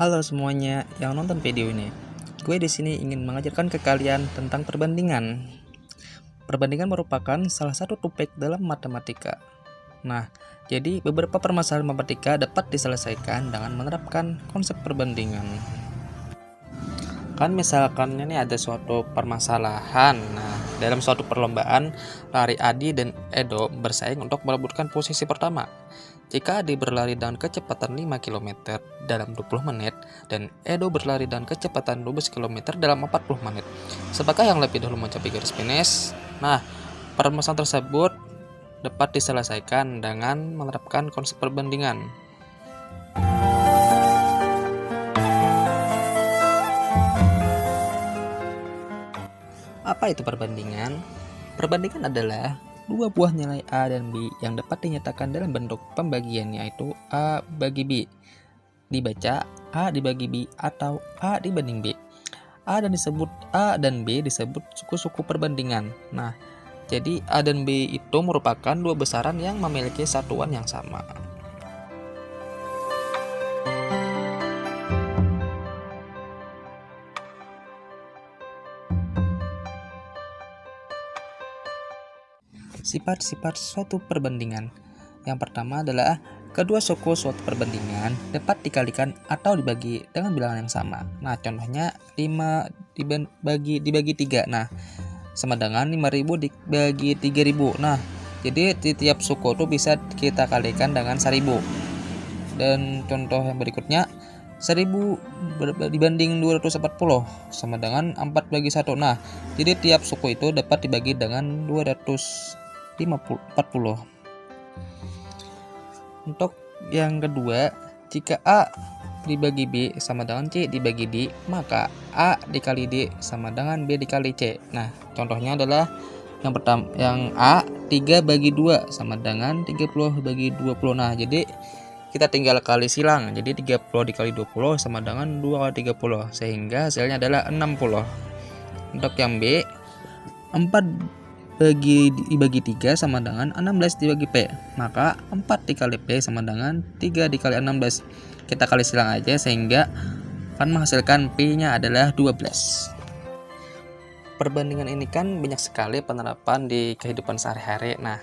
Halo semuanya yang nonton video ini. Gue di sini ingin mengajarkan ke kalian tentang perbandingan. Perbandingan merupakan salah satu topik dalam matematika. Nah, jadi beberapa permasalahan matematika dapat diselesaikan dengan menerapkan konsep perbandingan. Kan misalkan ini ada suatu permasalahan. Nah, dalam suatu perlombaan, lari Adi dan Edo bersaing untuk merebutkan posisi pertama. Jika Adi berlari dengan kecepatan 5 km dalam 20 menit dan Edo berlari dengan kecepatan 12 km dalam 40 menit, siapakah yang lebih dahulu mencapai garis finish? Nah, permasalahan tersebut dapat diselesaikan dengan menerapkan konsep perbandingan. Apa itu perbandingan? Perbandingan adalah dua buah nilai A dan B yang dapat dinyatakan dalam bentuk pembagian, yaitu A bagi B. Dibaca A dibagi B atau A dibanding B. A dan B disebut suku-suku perbandingan. Nah, jadi A dan B itu merupakan dua besaran yang memiliki satuan yang sama. Sifat-sifat suatu perbandingan. Yang pertama adalah kedua suku suatu perbandingan dapat dikalikan atau dibagi dengan bilangan yang sama. Nah, contohnya 5 dibagi 3. Nah, sama dengan 5.000 dibagi 3.000. Nah, jadi di tiap suku itu bisa kita kalikan dengan 1.000. Dan contoh yang berikutnya 1.000 dibanding 240 sama dengan 4 bagi 1. Nah, jadi tiap suku itu dapat dibagi dengan 240. Untuk yang kedua, jika A dibagi B sama dengan C dibagi D, maka A dikali D sama dengan B dikali C. Nah, contohnya adalah yang pertama, yang A 3 bagi 2 sama dengan 30 bagi 20. Nah, jadi kita tinggal kali silang. Jadi 30 dikali 20 sama dengan 2 kali 30, sehingga hasilnya adalah 60. Untuk yang B, 4 dibagi 3 sama dengan 16 dibagi P, maka 4 dikali P sama dengan 3 dikali 16. Kita kali silang aja sehingga akan menghasilkan P nya adalah 12. Perbandingan ini kan banyak sekali penerapan di kehidupan sehari-hari. Nah,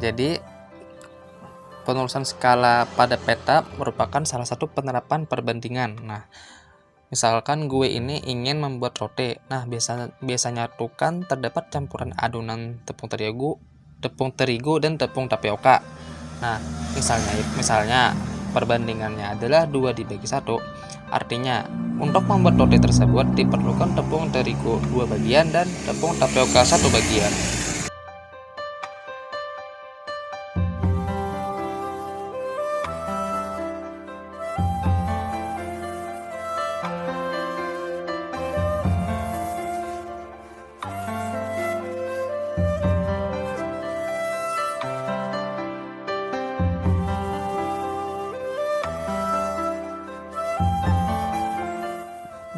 jadi penulisan skala pada peta merupakan salah satu penerapan perbandingan. Nah, misalkan gue ini ingin membuat roti. Nah, biasanya tuh kan terdapat campuran adonan tepung terigu dan tepung tapioka. Nah, misalnya perbandingannya adalah 2 dibagi 1. Artinya, untuk membuat roti tersebut diperlukan tepung terigu 2 bagian dan tepung tapioka 1 bagian.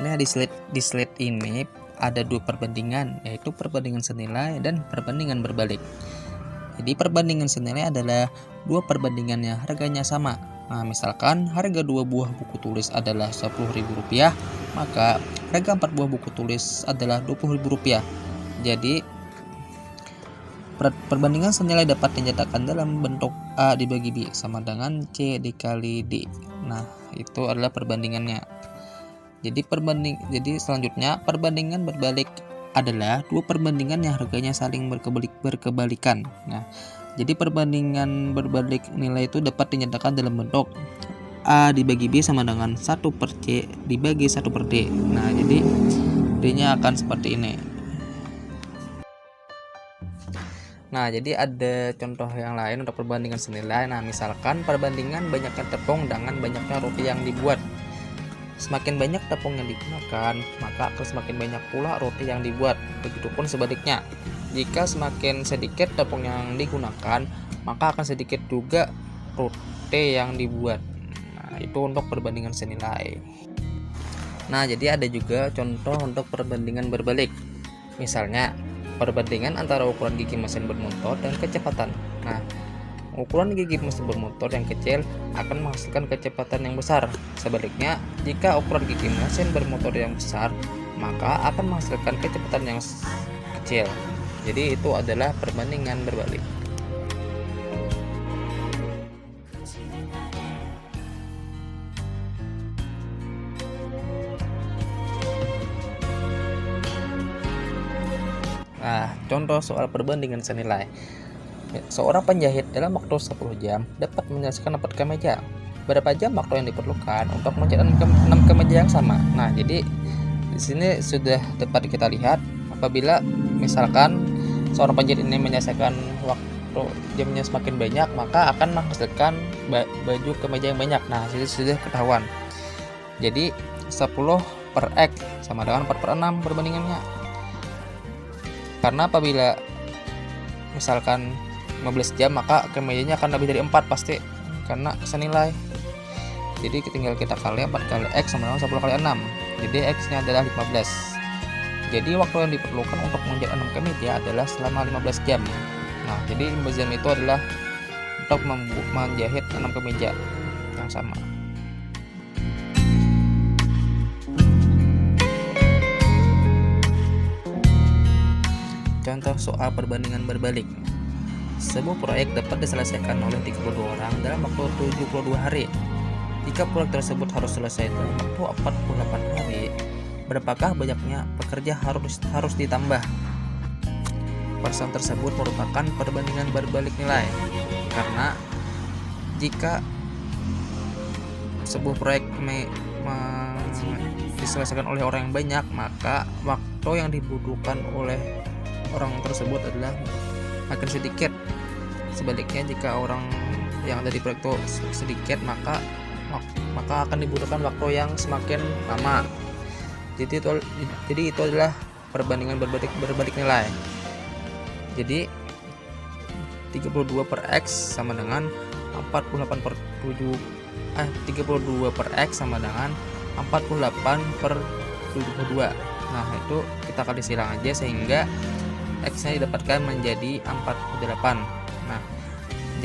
Nah, di slide ini ada dua perbandingan, yaitu perbandingan senilai dan perbandingan berbalik. Jadi perbandingan senilai adalah dua perbandingan yang harganya sama. Nah, misalkan harga 2 buah buku tulis adalah Rp10.000, maka harga 4 buah buku tulis adalah Rp20.000. Jadi perbandingan senilai dapat dinyatakan dalam bentuk A dibagi B sama dengan C dikali D. Nah, itu adalah perbandingannya. Jadi selanjutnya perbandingan berbalik adalah dua perbandingan yang harganya saling berkebalikan. Nah, jadi perbandingan berbalik nilai itu dapat dinyatakan dalam bentuk A dibagi B sama dengan 1/C dibagi 1/D. Nah, jadi D-nya akan seperti ini. Nah, jadi ada contoh yang lain untuk perbandingan senilai. Nah, misalkan perbandingan banyaknya tepung dengan banyaknya roti yang dibuat. Semakin banyak tepung yang digunakan, maka akan semakin banyak pula roti yang dibuat. Begitupun sebaliknya. Jika semakin sedikit tepung yang digunakan, maka akan sedikit juga roti yang dibuat. Nah, itu untuk perbandingan senilai. Nah, jadi ada juga contoh untuk perbandingan berbalik. Misalnya, perbandingan antara ukuran gigi mesin bermotor dan kecepatan. Nah, ukuran gigi mesin bermotor yang kecil akan menghasilkan kecepatan yang besar. Sebaliknya, jika ukuran gigi mesin bermotor yang besar, maka akan menghasilkan kecepatan yang kecil. Jadi itu adalah perbandingan berbalik. Nah, contoh soal perbandingan senilai. Seorang penjahit dalam waktu 10 jam dapat menyelesaikan 4 kemeja. Berapa jam waktu yang diperlukan untuk menjahit 6 kemeja yang sama? Nah, jadi di sini sudah dapat kita lihat apabila misalkan seorang penjahit ini menyelesaikan waktu jamnya semakin banyak, maka akan menghasilkan baju kemeja yang banyak. Nah, ini sudah ketahuan. Jadi 10 per X sama dengan 4 per 6 perbandingannya. Karena apabila misalkan 15 jam, maka kemejanya akan lebih dari 4 pasti, karena senilai. Jadi tinggal kita kali 4 kali X sama dengan 10 kali 6. Jadi X nya adalah 15. Jadi waktu yang diperlukan untuk menjahit 6 kemeja adalah selama 15 jam. Nah, jadi 15 jam itu adalah untuk menjahit 6 kemeja yang sama. Contoh soal perbandingan berbalik. Sebuah proyek dapat diselesaikan oleh 32 orang dalam waktu 72 hari. Jika proyek tersebut harus selesai dalam waktu 48 hari, berapakah banyaknya pekerja harus ditambah? Persen tersebut merupakan perbandingan berbalik nilai. Karena jika sebuah proyek diselesaikan oleh orang yang banyak, maka waktu yang dibutuhkan oleh orang tersebut adalah makin sedikit. Sebaliknya, jika orang yang ada di proyek itu sedikit, maka akan dibutuhkan waktu yang semakin lama. Jadi itu adalah perbandingan berbalik nilai. Jadi 32 per X sama dengan 48 per 7 32 per X sama dengan 48 per 72. Nah, itu kita kali silang aja sehingga X nya didapatkan menjadi 48. Nah,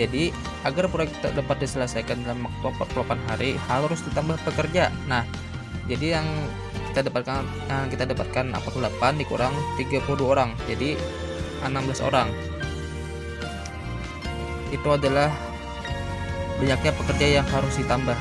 jadi agar proyek dapat diselesaikan dalam waktu 48 hari harus ditambah pekerja. Nah, jadi yang kita dapatkan 48 dikurang 32 orang, jadi 16 orang. Itu adalah banyaknya pekerja yang harus ditambah.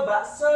Bakso